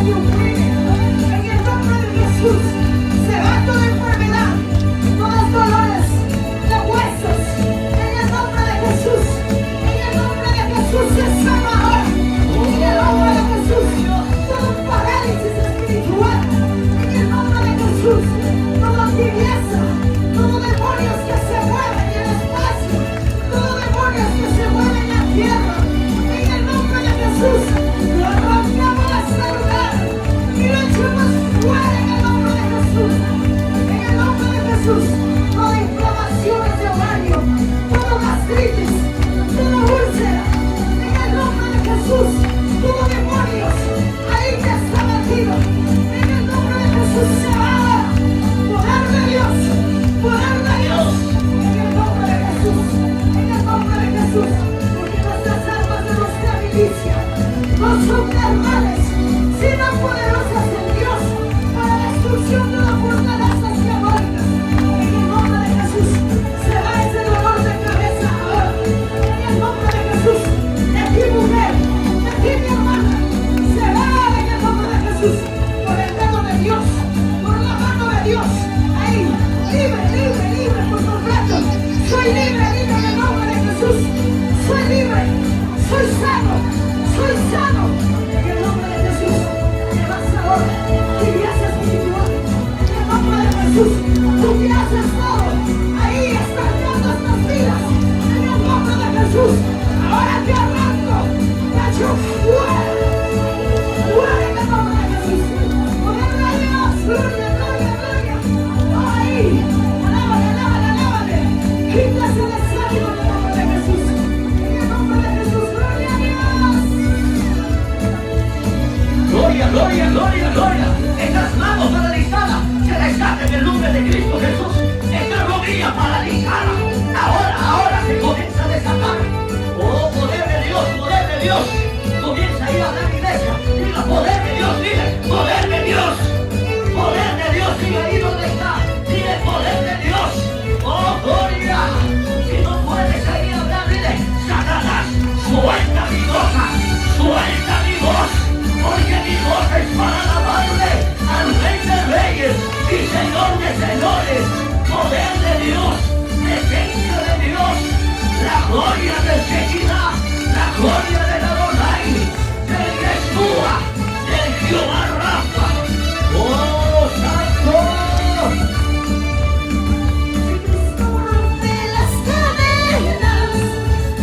te oprime. En el nombre de Jesús, se va toda enfermedad, todos dolores de huesos. En el nombre de Jesús, en el nombre de Jesús se sana ahora. En el nombre de Jesús, todo parálisis espiritual. En el nombre de Jesús, toda tibieza, todo demonios que se mueven en el espacio, todo demonios que se mueven en la tierra. En el nombre de Jesús, lo arrancamos de ese lugar y lo echamos fuera en el nombre de Jesús. En el nombre de Jesús, toda inflamación de ovario, todo gastritis, toda úlcera. En el nombre de Jesús, todo demonios, ahí ya está metido. En el nombre de Jesús se va. Poder de Dios, poder de Dios. En el nombre de Jesús, en el nombre de Jesús. Porque nuestras armas de nuestra milicia no son normales, sino poderosas en Dios para la destrucción de la fortalezas diabólicas. En el nombre de Jesús, se va ese dolor de cabeza ahora. En el nombre de Jesús, de ti mujer, de ti mi hermana, se va en el nombre de Jesús, por el dedo de Dios, por la mano de Dios. Ahí, libre, libre, libre por completo. Soy libre, libre en el nombre de Jesús. Soy libre, soy sano, soy sano. En el nombre de Jesús, te vas ahora. Tibieza espiritual. En el nombre de Jesús, tú que has estado ahí estancando estas vidas. En el nombre de Jesús, ahora te arranco, te echo fuera. Fuera en el nombre de Jesús. Poder de Dios, gloria, gloria, gloria. Ahí, alábale, alábale, alábale. Quítase el desánimo en el nombre de Jesús. En el nombre de Jesús, gloria a Dios. Gloria, gloria, gloria, gloria. Estas manos paralizadas se rescatan en el nombre de Cristo Jesús. Esta rodilla paralizada ahora se comienza a desatar. Oh, poder de Dios, poder de Dios. Comienza a ir a la iglesia. Diga, poder de Dios, dile, poder de Dios. Poder de Dios, sigue ahí donde está. Dile, poder de Dios. Oh, gloria. Si no puedes ahí hablar, dile, Satanás, suelta mi boca, suelta mi voz. Porque mi voz es para alabarle al Rey de Reyes y Señor de Señores. Poder de Dios, presencia de Dios, la gloria del Shekinah, la gloria del Adonai, del Yeshua, del Jehová Rafa. ¡Oh, santo! Cristo rompe las cadenas,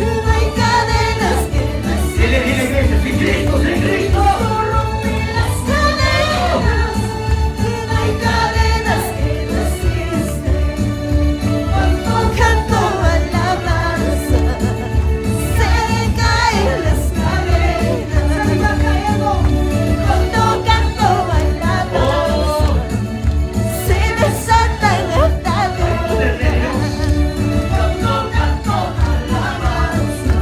no hay cadenas que Dile, dile, iglesia, si Cristo, si Cristo. rompe las cadenas, no hay cadenas que resisten. Cuando canto alabanza, se caen las cadenas. Se va cayendo. Cuando canto alabanza, se desatan ataduras. Cuando canto alabanza,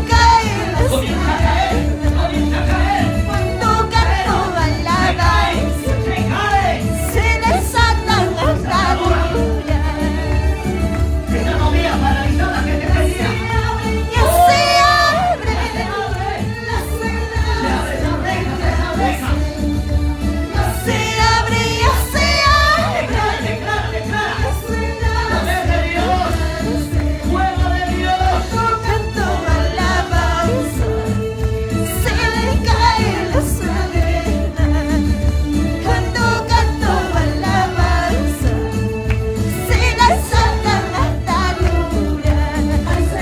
caen las Comienza a caer, comienza a caer. Cuando canto alabanza, Se cae. se desatan ataduras. Esa novia paralizada que te tenía. Y se abre las venas. Se abre esa reja. Se abre, ya se abre Declara, declara, declara. las venas. Poder de Dios, fuego de Dios. Cuando canto alabanza, se le caen las cadenas. Cuando canto alabanza, se desatan ataduras. Ahí se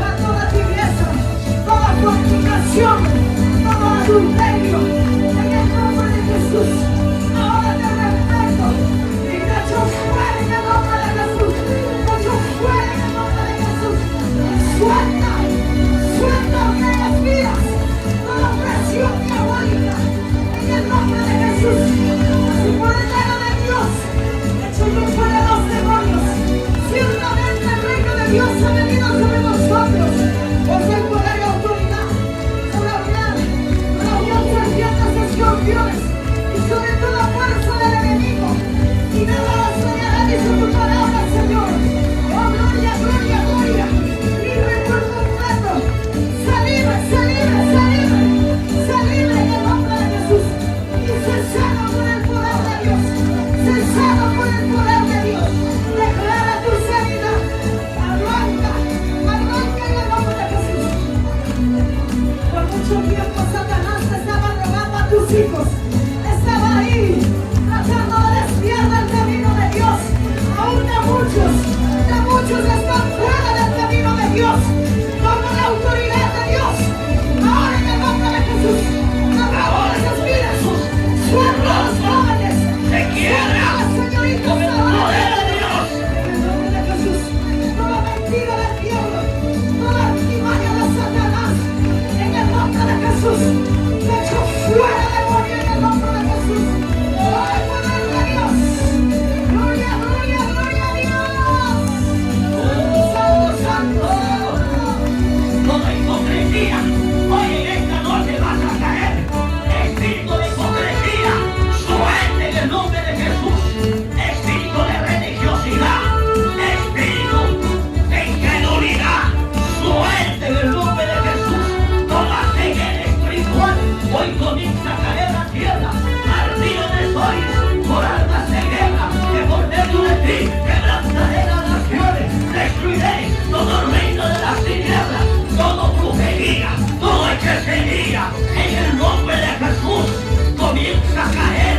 va toda tibieza, toda fornicación, todo adulterio. En el nombre de Jesús, ahora te respeto y te echo fuera en el nombre de Jesús. Te echo fuera en el nombre de Jesús. Suelta, suelta de las vidas, toda opresión diabólica. En el nombre de Jesús, y por el dedo de Dios, echo yo fuera los demonios. Ciertamente el reino de Dios ha venido sobre nosotros. Por el poder y autoridad, sobre hablar, sobre chicos estaban ahí tratando de desviar del camino de Dios. Aún de muchos están fuera del camino de Dios. Toma la autoridad de Dios. Ahora en el nombre de Jesús. Ahora esas vidas. Suelta a los jóvenes. Se quiebra Suelta a las señoritas. con el poder de Dios. En el nombre de Jesús. Toda mentira del diablo. Toda artimaña de Satanás. En el nombre de Jesús. Se echó fuera demonio en el nombre de Jesús. ¡Oh, el poder de Dios! ¡Gloria, gloria, gloria a Dios! ¡Oh, santo! Toda hipocresía, hoy en esta noche vas a caer. Espíritu de hipocresía, suelte en el nombre de Jesús. Espíritu de religiosidad, espíritu de incredulidad, suelte en el nombre de Jesús. Toda ceguera espiritual, hoy comienza a caer la tierra. Ardides sois por almas de guerra, que por medio de ti quebrantaré las naciones, destruiré todo reino de las tinieblas, todo brujería, todo hechicería, en el nombre de Jesús, comienza a caer,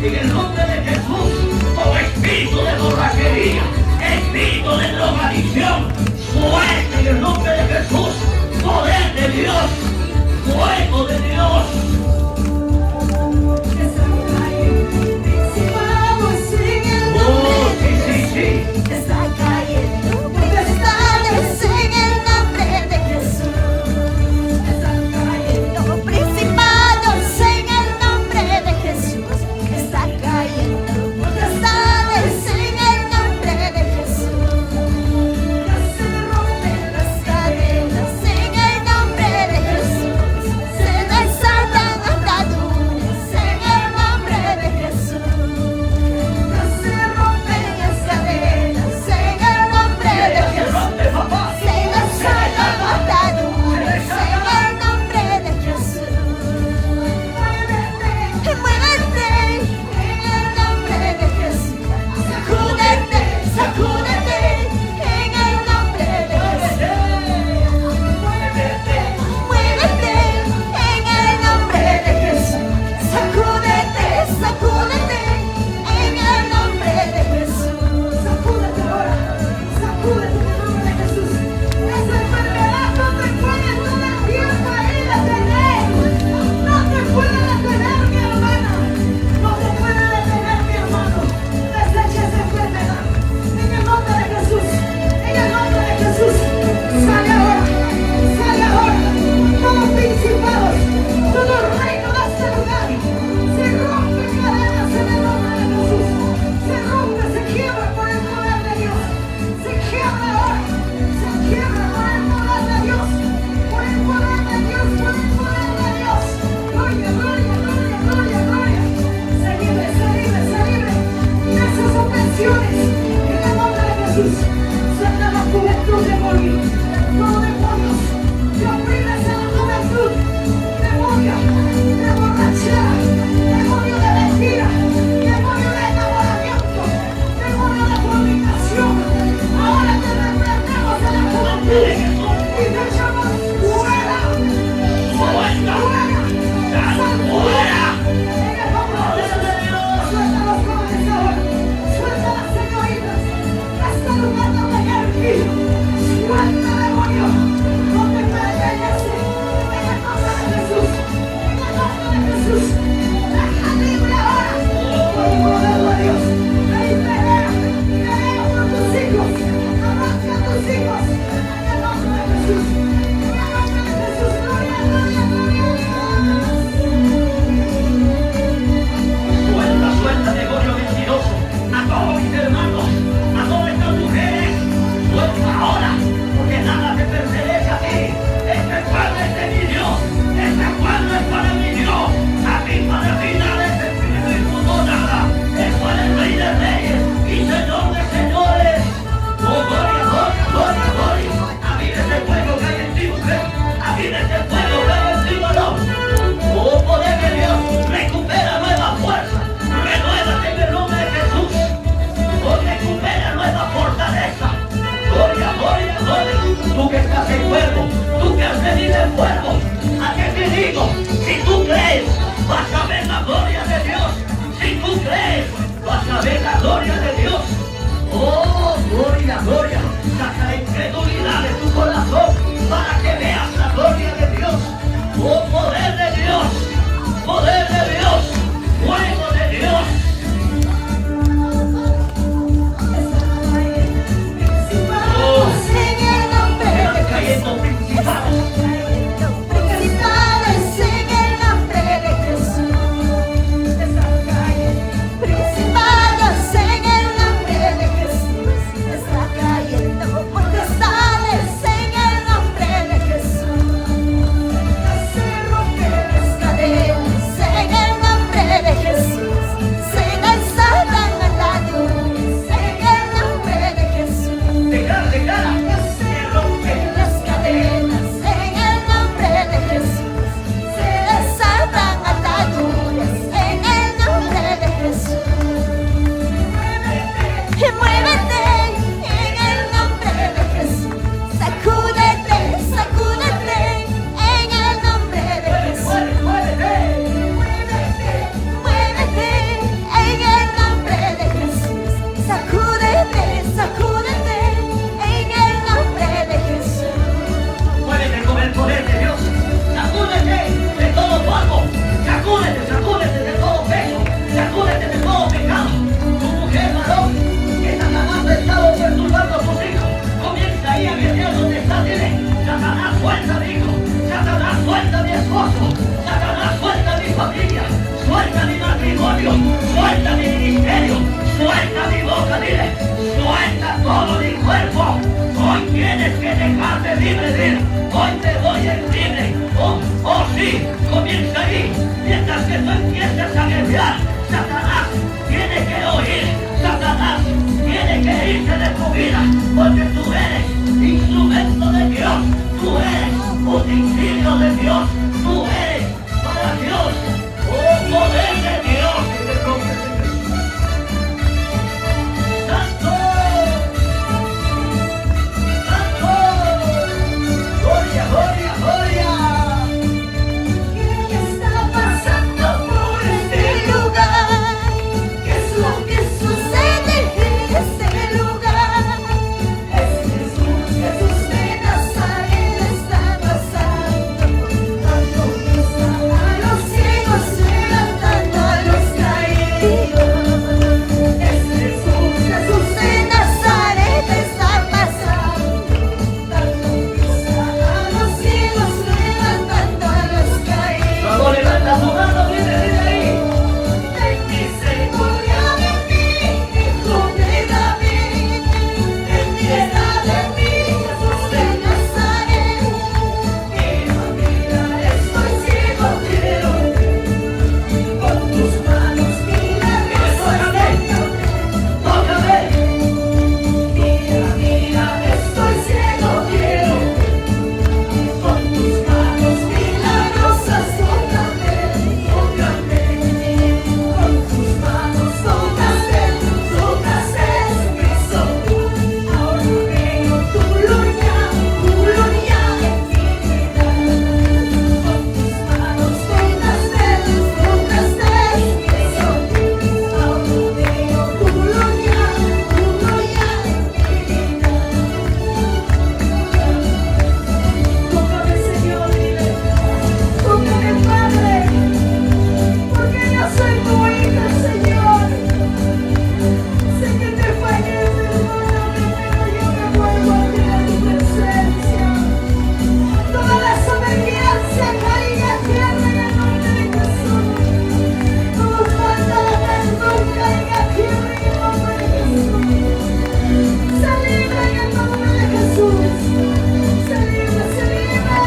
en el nombre de Jesús, todo espíritu de borrachería, espíritu de drogadicción, suelta en el nombre de Jesús, poder de Dios, fuego de Dios. Principados en el Oh, nombre de sí, sí, sí. está cayendo. Potestades en el nombre de Jesús. Están cayendo. Principados en el nombre de Jesús. Está cayendo. Potestades en el nombre de Jesús. Ya se rompen las cadenas en el nombre de Jesús. Se desatan ataduras en el nombre de Jesús. Ya se rompen las cadenas en el nombre de Se Jesús. rompe, papá. Se desatan ataduras en el nombre de Jesús. Muévete en el nombre de Jesús. Sacúdete, sacúdete en el nombre de Jesús. Muévete en el nombre de Jesús. Sacúdete, sacúdete en el nombre de Jesús. Sacúdete ahora, sacúdete en el nombre de Jesús. Esa enfermedad no te puede todo el tiempo ahí detener. No te puede detener, mi hermana. No te puede detener, mi hermano. Desecha esa enfermedad. En el nombre de Jesús. En el nombre de Jesús. Sale ahora. Sale ahora. Todos principados. Todo reino de este lugar. Se rompen cadenas en el nombre de Jesús. Se rompe, se quiebra por el poder de Dios. Se quiebra ahora. Se quiebra por el poder de Dios. Por el poder de Dios. Por el poder de Dios. Gloria, gloria, gloria, gloria, gloria. Se libre, se libre, se libre. De esas opresiones. En el nombre de Jesús. Suelta la juventud, demonio. Todo demonios que oprimes a la juventud. Demonio de borrachera. Demonio de mentira. Demonio de enamoramiento. Demonio de fornicación. Ahora te reprendemos a la juventud. Y te echamos fuera. Fuera. Sal Fuera. en el nombre de Jesús. Suelta a los jóvenes ahora. Suelta a las señoritas. Este lugar no te permite. Suelta, demonio. No te pertenece. En el nombre de Jesús. En el nombre de Jesús. Deja libre ahora. Por el poder de Dios. Ahí pelea. Pelea por tus hijos. Arranca a tus hijos. En el nombre de Jesús. En el nombre de Jesús. Gloria, gloria, gloria a Dios. Suelta, suelta, demonio mentiroso, a todos mis hermanos, a todas estas mujeres, suelta ahora, porque nada te pertenece a ti. Este pueblo es de mi Dios, este pueblo es para mi Dios, a mí para final este espíritu inmundo nada, eso es el Rey de Reyes y Señor de Señores. Oh, gloria, gloria, gloria, gloria, a mí de ese fuego que hay en ti, mujer, a mí de ese fuego que hay en ti, varón. Oh, poder de Dios, recupera nueva fuerza, renuévate en el nombre de Jesús. Oh, recupera nueva fortaleza. Gloria, gloria, gloria. Tú que estás enfermo, tú que has venido enfermo, ¿a qué te digo? Si tú crees, vas a ver comienza ahí. Mientras que tú empiezas a guerrear, Satanás tiene que oír. Satanás tiene que irse de tu vida, porque tú eres instrumento de Dios. Tú eres utensilio de Dios. Tú eres para Dios un poder de Dios. En el nombre de Jesús. ¡Santo! ¡Santo! ¡Gloria, gloria, gloria! ¿Qué está pasando por este lugar? ¿Qué es lo que sucede en este lugar? Es Jesús, Jesús de Nazaret está pasando, dando vista a los ciegos, levantando a los caídos. Es Jesús, Jesús de Nazaret está pasando, dando vista a los ciegos, levantando a los caídos. Luego levanta tu mano, viene ahí. Ten misericordia de mí, Hijo de David. Ten piedad de mí, Jesús de Nazaret. Mira, estoy ciego, quiero ver. Con tus manos milagrosas tócame. ¡Tócame! Mira, estoy ciego, quiero ver. Con tus manos milagrosas tócame, tócame. Con tus manos tocaste Cristo. Ahora veo tu gloria en mi vida. Con tus manos tocaste Cristo. Ahora veo tu gloria en mi vida. Tócame, Señor, dile. Tócame, Padre, porque yo soy tu hija, Señor. Sé que te fallé, perdóname, pero yo me vuelvo a ti a tu presencia. Toda desobediencia caiga en tierra en el nombre de Jesús. Toda falta de perdón caiga en tierra en el nombre de Jesús. Se libre en el nombre de Jesús. Se libre, se libre.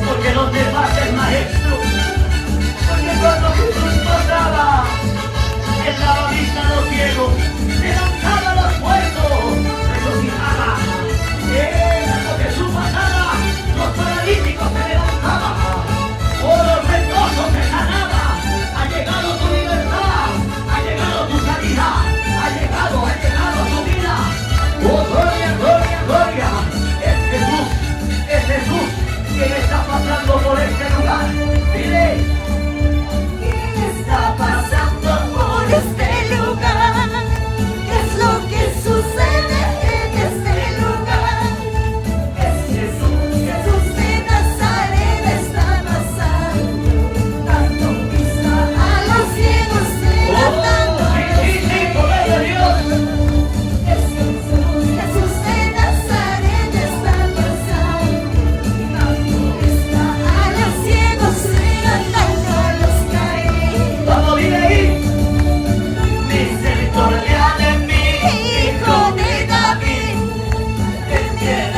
Porque no te pases, maestro. Porque cuando Jesús pasaba, él daba vista a los ciegos, levantaba a los muertos, resucitaba. Cuando Jesús pasaba, los paralíticos se levantaban. Oh, los leprosos se sanaban. Ha llegado tu libertad, ha llegado tu sanidad, ha llegado tu vida. Oh, gloria, gloria, gloria. Es Jesús quien está pasando por este lugar. Dile, ¿Quién está pasando por este lugar? ¿Qué es lo que sucede en este lugar? Es Jesús, Jesús de Nazaret está pasando, dando vista a los ciegos, levantando a los sí, poder de Dios. Es Jesús, Jesús de Nazaret está pasando, dando vista a los ciegos, levantando a los caídos. Vamos, dile ahí. Misericordia de mí, Hijo de David, ten piedad